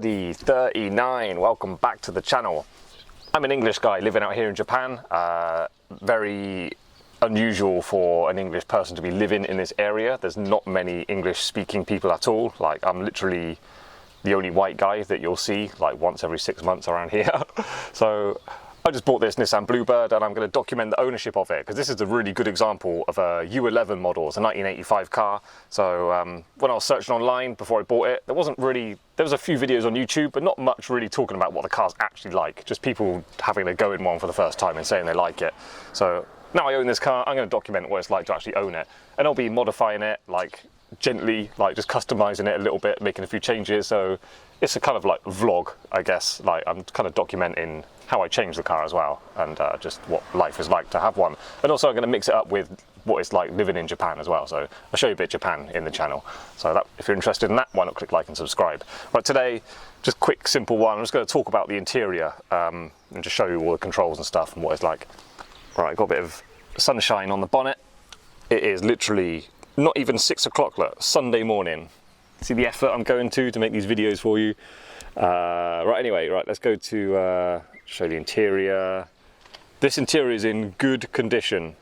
Birdie 39. Welcome back to the channel. I'm an English guy living out here in Japan. Very unusual for an English person to be living in this area. There's not many English speaking people at all. Like, I'm literally the only white guy that you'll see like once every 6 months around here. So I just bought this Nissan Bluebird and I'm going to document the ownership of it because this is a really good example of a U11 model. It's a 1985 car. So when I was searching online before I bought it, there was a few videos on YouTube, but not much really talking about what the car's actually like. Just people having a go in one for the first time and saying they like it. So now I own this car, I'm going to document what it's like to actually own it. And I'll be modifying it like gently, like just customizing it a little bit, making a few changes. So it's a kind of like vlog, I guess. Like, I'm kind of documenting how I changed the car as well, and just what life is like to have one. And also I'm going to mix it up with what it's like living in Japan as well. So I'll show you a bit of Japan in the channel. So that, if you're interested in that, why not click like and subscribe. But today, just quick, simple one. I'm just going to talk about the interior and just show you all the controls and stuff and what it's like. Right, got a bit of sunshine on the bonnet. It is literally not even 6 o'clock, look, Sunday morning. See the effort I'm going to make these videos for you. Right, anyway, right, let's go to show the interior. This interior is in good condition.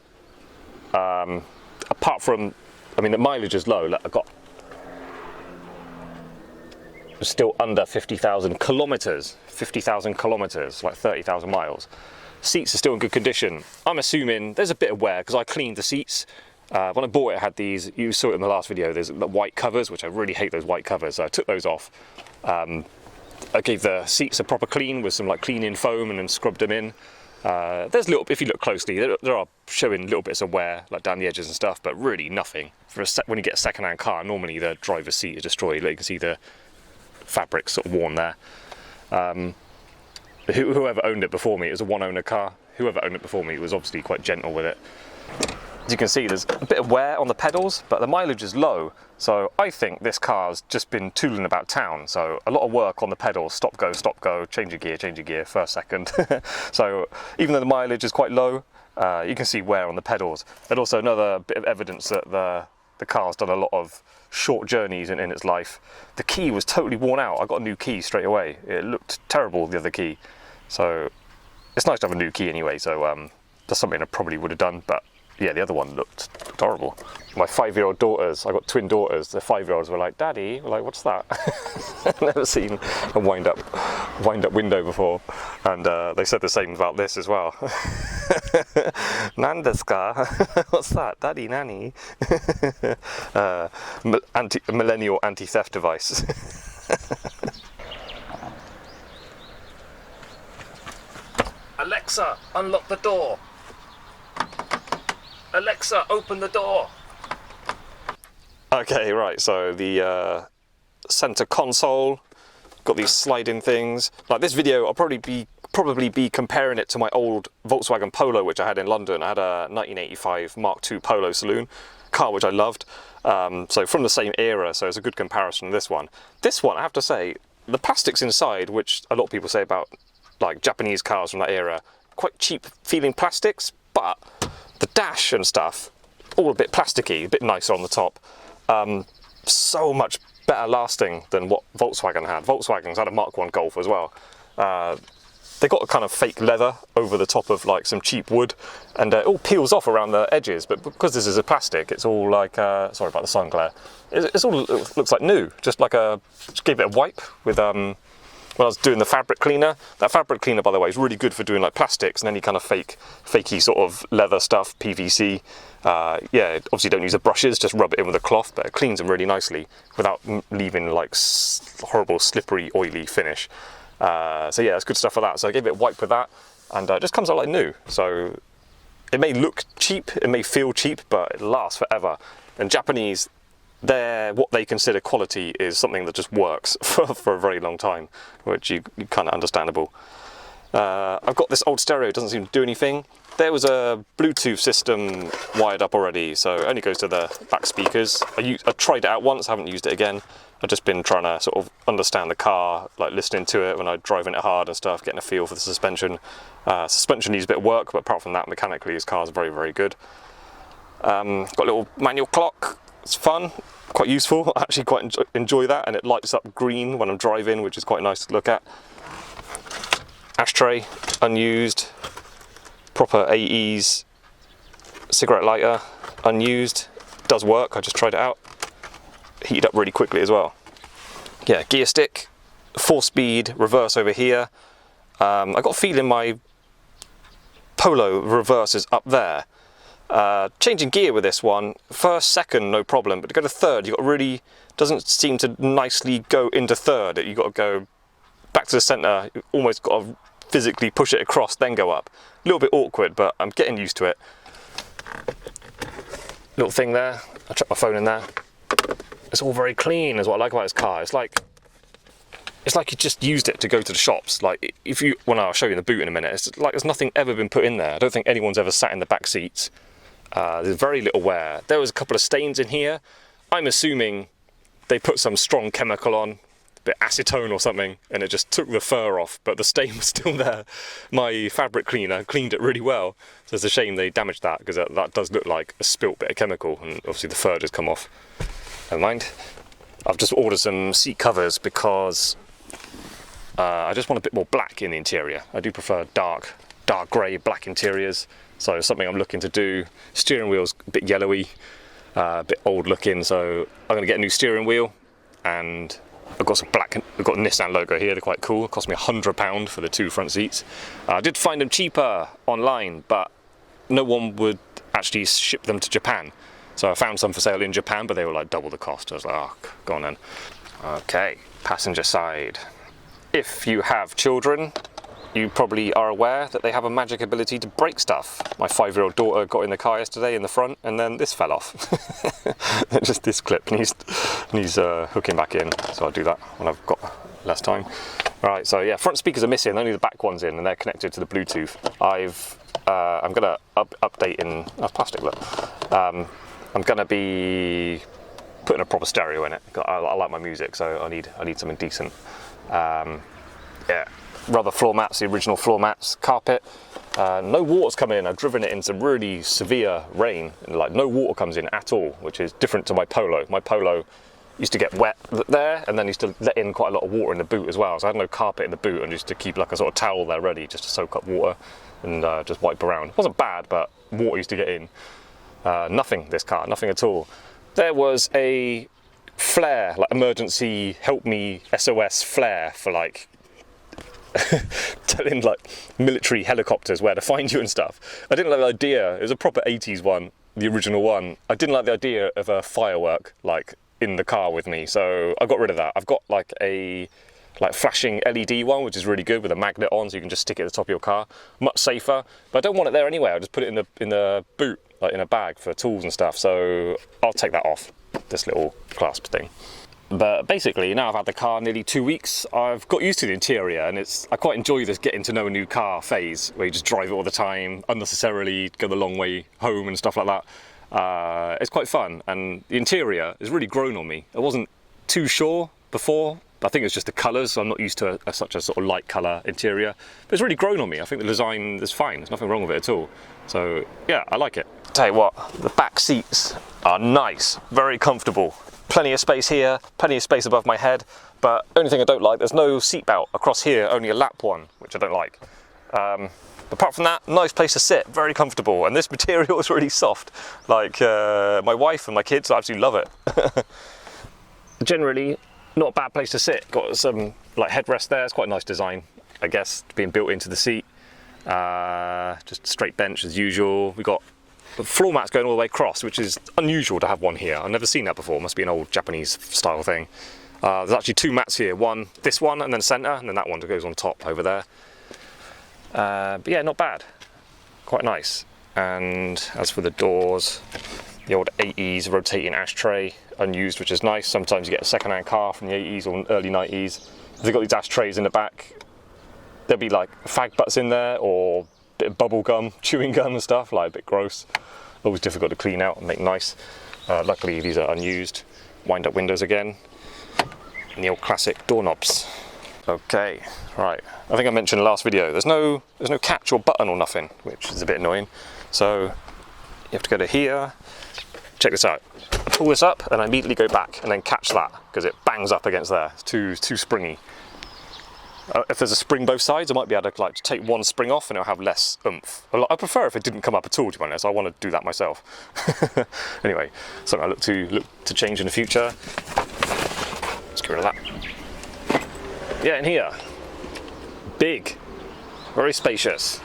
Apart from, I mean, the mileage is low. Look, I got still under 50,000 kilometers, 50,000 kilometers, like 30,000 miles. Seats are still in good condition. I'm assuming there's a bit of wear because I cleaned the seats. When I bought it, I had these, you saw it in the last video, there's the white covers, which I really hate those white covers, so I took those off. I gave the seats a proper clean with some like cleaning foam and then scrubbed them in. There's little, if you look closely, there are showing little bits of wear like down the edges and stuff, but really nothing. When you get a second-hand car, normally the driver's seat is destroyed. Like, you can see the fabric sort of worn there. Whoever owned it before me, it was a one-owner car. Whoever owned it before me was obviously quite gentle with it. As you can see, there's a bit of wear on the pedals, but the mileage is low. So I think this car's just been tooling about town. So a lot of work on the pedals, stop, go, change your gear, first, second. So even though the mileage is quite low, you can see wear on the pedals. And also another bit of evidence that the car's done a lot of short journeys in its life. The key was totally worn out. I got a new key straight away. It looked terrible, the other key. So it's nice to have a new key anyway. So that's something I probably would have done, but yeah, the other one looked horrible. My 5-year-old daughters, I got twin daughters, the 5-year-olds were like, "Daddy," we're like, "What's that?" I've never seen a wind-up window before, and they said the same about this as well. "Nan desu ka?" What's that? "Daddy, nanny." Millennial anti-theft device. Alexa, unlock the door. Alexa, open the door. Okay, right, so the center console, got these sliding things. Like, this video, I'll probably be comparing it to my old Volkswagen Polo, which I had in London. I had a 1985 Mark II Polo saloon car, which I loved. So from the same era, so it's a good comparison to this one. This one, I have to say, the plastics inside, which a lot of people say about like Japanese cars from that era, quite cheap feeling plastics, but the dash and stuff, all a bit plasticky, a bit nicer on the top. So much better lasting than what Volkswagen had. Volkswagen's had a Mark I Golf as well. They got a kind of fake leather over the top of like some cheap wood, and it all peels off around the edges, but because this is a plastic, it's all like, sorry about the sun glare, it looks like new, just gave it a wipe with, when I was doing the fabric cleaner. That fabric cleaner, by the way, is really good for doing like plastics and any kind of fakey sort of leather stuff, PVC. Yeah, obviously don't use the brushes, just rub it in with a cloth, but it cleans them really nicely without leaving like horrible, slippery, oily finish. So yeah, it's good stuff for that. So I gave it a wipe with that, and it just comes out like new. So it may look cheap, it may feel cheap, but it lasts forever. And Japanese, what they consider quality is something that just works for a very long time, which you kind of understandable. I've got this old stereo, it doesn't seem to do anything. There was a Bluetooth system wired up already, so it only goes to the back speakers. I tried it out once, haven't used it again. I've just been trying to sort of understand the car, like listening to it when I'm driving it hard and stuff, getting a feel for the suspension. Suspension needs a bit of work, but apart from that, mechanically, this car is very, very good. Got a little manual clock. It's fun, quite useful. I actually quite enjoy that, and it lights up green when I'm driving, which is quite nice to look at. Ashtray, unused. Proper AE's cigarette lighter, unused. Does work, I just tried it out. Heated up really quickly as well. Yeah, gear stick, 4-speed reverse over here. I got a feeling my Polo reverse is up there. Changing gear with this one, first, second, no problem, but to go to third, you got really, doesn't seem to nicely go into third. You got to go back to the centre, you almost got to physically push it across, then go up. A little bit awkward, but I'm getting used to it. Little thing there, I chuck my phone in there. It's all very clean, is what I like about this car. It's like you just used it to go to the shops. Like, if you, well, I'll show you the boot in a minute. It's like there's nothing ever been put in there. I don't think anyone's ever sat in the back seats. There's very little wear. There was a couple of stains in here. I'm assuming they put some strong chemical on, a bit acetone or something, and it just took the fur off, but the stain was still there. My fabric cleaner cleaned it really well, so it's a shame they damaged that, because that does look like a spilt bit of chemical, and obviously the fur just come off. Never mind. I've just ordered some seat covers because I just want a bit more black in the interior. I do prefer dark grey, black interiors. So something I'm looking to do. Steering wheel's a bit yellowy, a bit old looking, so I'm gonna get a new steering wheel, and I've got some black, I've got a Nissan logo here, they're quite cool. It cost me £100 for the 2 front seats. I did find them cheaper online, but no one would actually ship them to Japan. So I found some for sale in Japan, but they were like double the cost. I was like, oh, go on then. Okay, passenger side. If you have children, you probably are aware that they have a magic ability to break stuff. My 5-year-old daughter got in the car yesterday in the front, and then this fell off. Just this clip needs hooking back in, so I'll do that when I've got less time. Right, so yeah, front speakers are missing, only the back one's in, and they're connected to the Bluetooth. I'm gonna update in, that's plastic, look. I'm gonna be putting a proper stereo in it. I like my music, so I need something decent. Yeah. Rubber floor mats, the original floor mats, carpet. No water's coming in. I've driven it in some really severe rain, and like no water comes in at all, which is different to my Polo. My Polo used to get wet there, and then used to let in quite a lot of water in the boot as well. So I had no carpet in the boot, and used to keep like a sort of towel there ready just to soak up water and just wipe around. It wasn't bad, but water used to get in. Nothing, this car, nothing at all. There was a flare, like emergency help me SOS flare for like telling like military helicopters where to find you and stuff. I didn't like the idea. It was a proper 80s one, the original one. I didn't like the idea of a firework like in the car with me, so I got rid of that. I've got like a flashing LED one, which is really good with a magnet on, so you can just stick it at the top of your car. Much safer, but I don't want it there anyway. I'll just put it in the boot, like in a bag for tools and stuff. So I'll take that off, this little clasp thing. But basically, now I've had the car nearly 2 weeks, I've got used to the interior, and I quite enjoy this getting to know a new car phase, where you just drive it all the time, unnecessarily go the long way home and stuff like that. It's quite fun, and the interior has really grown on me. I wasn't too sure before. I think it's just the colours, so I'm not used to such a sort of light colour interior. But it's really grown on me. I think the design is fine, there's nothing wrong with it at all. So yeah, I like it. Tell you what, the back seats are nice, very comfortable. Plenty of space here, plenty of space above my head, but only thing I don't like, there's no seatbelt across here, only a lap one, which I don't like. Apart from that, nice place to sit, very comfortable, and this material is really soft. Like, my wife and my kids absolutely love it. Generally, not a bad place to sit. Got some like headrest there, it's quite a nice design, I guess, being built into the seat. Just straight bench as usual. We've got the floor mats going all the way across, which is unusual to have one here. I've never seen that before, must be an old Japanese style thing. There's actually 2 mats here, this one and then centre, and then that one that goes on top over there. But yeah, not bad, quite nice. And as for the doors, the old 80s rotating ashtray, unused, which is nice. Sometimes you get a second-hand car from the 80s or early 90s. They've got these ashtrays in the back. There'll be like fag butts in there, or a bit of bubble gum, chewing gum and stuff, like a bit gross. Always difficult to clean out and make nice. Luckily these are unused. Wind up windows again. And the old classic doorknobs. Okay, right. I think I mentioned in the last video, there's no catch or button or nothing, which is a bit annoying. So you have to go to here, check this out. I pull this up and I immediately go back and then catch that because it bangs up against there. It's too springy. If there's a spring both sides, I might be able to like take one spring off and it'll have less oomph. I prefer if it didn't come up at all, to be honest. I want to do that myself. Anyway, something I look to change in the future. Let's get rid of that. Yeah, in here, big, very spacious.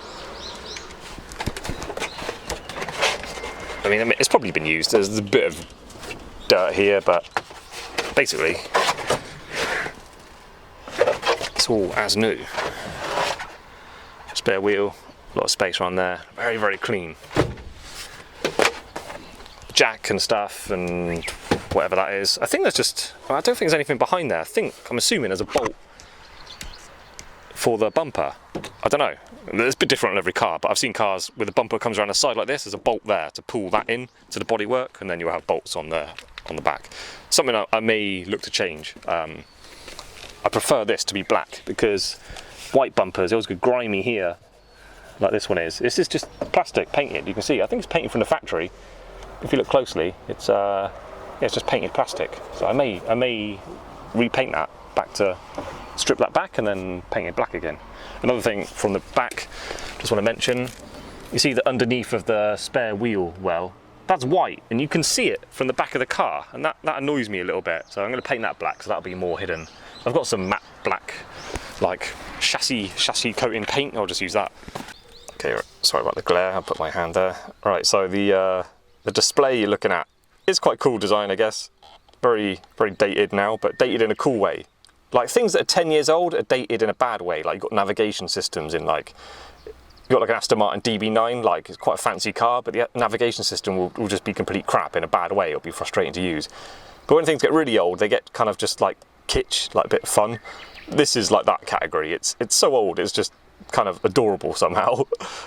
I mean, it's probably been used. There's a bit of dirt here, but basically, it's all as new. Spare wheel, a lot of space around there. Very, very clean. Jack and stuff and whatever that is. I think there's just, I don't think there's anything behind there. I'm assuming there's a bolt for the bumper. I don't know. It's a bit different on every car, but I've seen cars where the bumper comes around the side like this. There's a bolt there to pull that in to the bodywork, and then you'll have bolts on the back. Something I may look to change. I prefer this to be black because white bumpers, it always get grimy here, like this one is. This is just plastic painted. You can see. I think it's painted from the factory. If you look closely, it's just painted plastic. So I may repaint that back to strip that back and then paint it black again. Another thing from the back, just want to mention, you see the underneath of the spare wheel well, that's white and you can see it from the back of the car, and that annoys me a little bit. So I'm going to paint that black so that'll be more hidden. I've got some matte black like chassis coating paint. I'll just use that. Okay, sorry about the glare. I'll put my hand there. All right, so the display you're looking at is quite cool design, I guess. Very, very dated now, but dated in a cool way. Like things that are 10 years old are dated in a bad way. Like you've got navigation systems in like, you've got like an Aston Martin DB9, like it's quite a fancy car, but the navigation system will just be complete crap in a bad way. It'll be frustrating to use. But when things get really old, they get kind of just like kitsch, like a bit fun. This is like that category. It's so old, it's just kind of adorable somehow.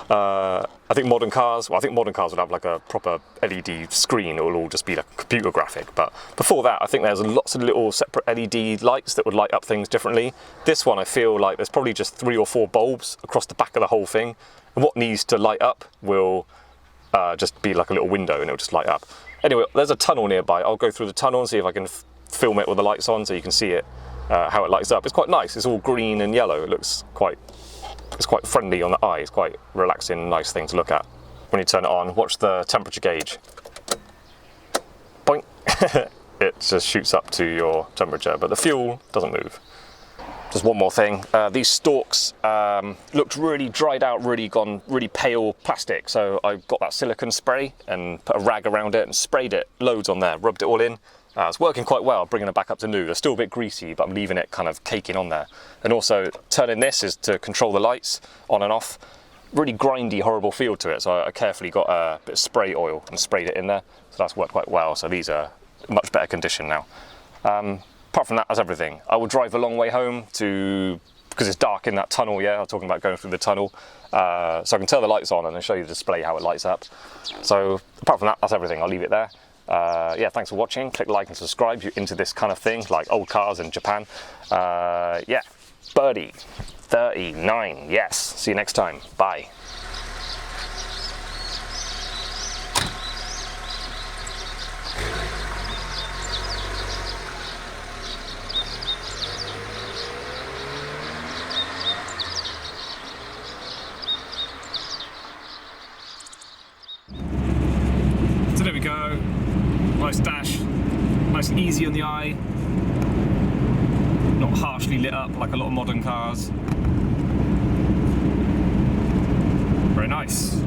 I think modern cars would have like a proper LED screen. It will all just be like a computer graphic. But before that, I think there's lots of little separate LED lights that would light up things differently. This one, I feel like there's probably just 3 or 4 bulbs across the back of the whole thing. And what needs to light up will just be like a little window and it'll just light up. Anyway, there's a tunnel nearby. I'll go through the tunnel and see if I can film it with the lights on so you can see it, how it lights up. It's quite nice. It's all green and yellow. It looks quite friendly on the eye. It's quite relaxing, nice thing to look at. When you turn it on, watch the temperature gauge. Boink. It just shoots up to your temperature, but the fuel doesn't move. Just one more thing. These stalks looked really dried out, really pale plastic. So I got that silicone spray and put a rag around it and sprayed it loads on there, rubbed it all in. It's working quite well, bringing it back up to new. They're still a bit greasy, but I'm leaving it kind of caking on there. And also turning this is to control the lights on and off. Really grindy, horrible feel to it. So I carefully got a bit of spray oil and sprayed it in there. So that's worked quite well. So these are much better condition now. Apart from that, that's everything. I will drive a long way home because it's dark in that tunnel, yeah, I was talking about going through the tunnel. So I can turn the lights on and then show you the display, how it lights up. So apart from that, that's everything. I'll leave it there. Yeah, thanks for watching. Click like and subscribe if you're into this kind of thing, like old cars in Japan. Yeah, BIRDY 39, yes. See you next time. Bye. So there we go, nice dash, nice and easy on the eye, not harshly lit up like a lot of modern cars. Very nice.